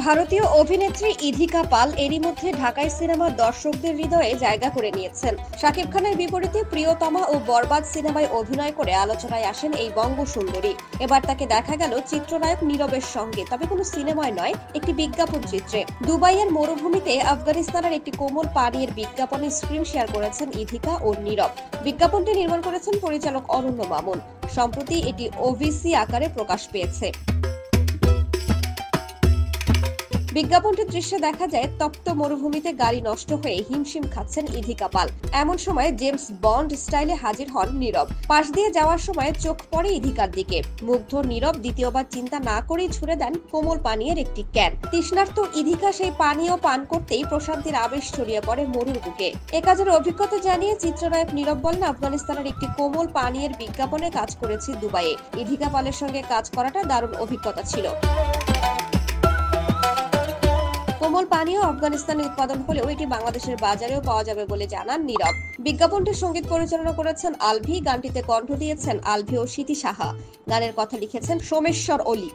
ভারতীয় অভিনেত্রী ইধিকা পাল এরই মধ্যে ঢাকাই সিনেমার দর্শকদের হৃদয়ে জায়গা করে নিয়েছেন। শাকিব খানের বিপরীতে প্রিয়তমা ও বরবাদ সিনেমায় অভিনয় করে আলোচনায় আসেন এই বঙ্গসুন্দরী। এবার তাকে দেখা গেল চিত্রনায়ক নীরবের সঙ্গে, তবে কোনো সিনেমায় নয়, একটি বিজ্ঞাপন চিত্রে। দুবাইয়ের মরুভূমিতে আফগানিস্তানের একটি কোমল পানীয়ের বিজ্ঞাপনে স্ক্রিন শেয়ার করেছেন ইধিকা ও নীরব। বিজ্ঞাপনটি নির্মাণ করেছেন পরিচালক অরণ্য মামুন। সম্প্রতি এটি ওভিসি আকারে প্রকাশ পেয়েছে। বিজ্ঞাপনটির দৃশ্যে দেখা যায় তপ্ত মরুভূমিতে গাড়ি নষ্ট হয়ে হিমশিম খাচ্ছেন ইধিকা পাল। এমন সময় জেমস বন্ড স্টাইলে হাজির হন নীরব। পাশ দিয়ে যাওয়ার সময় চোখ পড়ে ইধিকার দিকে। মুগ্ধ নীরব দ্বিতীয়বার চিন্তা না করেই ছুড়ে দেন কোমল পানীয়ের একটি ক্যান। তৃষ্ণার্ত ইধিকা সেই পানীয় পান করতেই প্রশান্তির আবেশ ছড়িয়ে পড়ে মরুর বুকে। এ কাজের অভিজ্ঞতা জানিয়ে চিত্রনায়ক নীরব বলেন, আফগানিস্তানের একটি কোমল পানীয়ের বিজ্ঞাপনে কাজ করেছি দুবাইয়ে। ইধিকা পালের সঙ্গে কাজ করাটা দারুণ অভিজ্ঞতা ছিল। কোমল পানীয় আফগানিস্তানে উৎপাদন হলেও এটি বাংলাদেশের বাজারেও পাওয়া যাবে বলে জানান নীরব। বিজ্ঞাপনটির সঙ্গীত পরিচালনা করেছেন আলভি, গানটিতে কণ্ঠ দিয়েছেন আলভি ও স্মৃতি সাহা। গানের কথা লিখেছেন সোমেশ্বর অলি।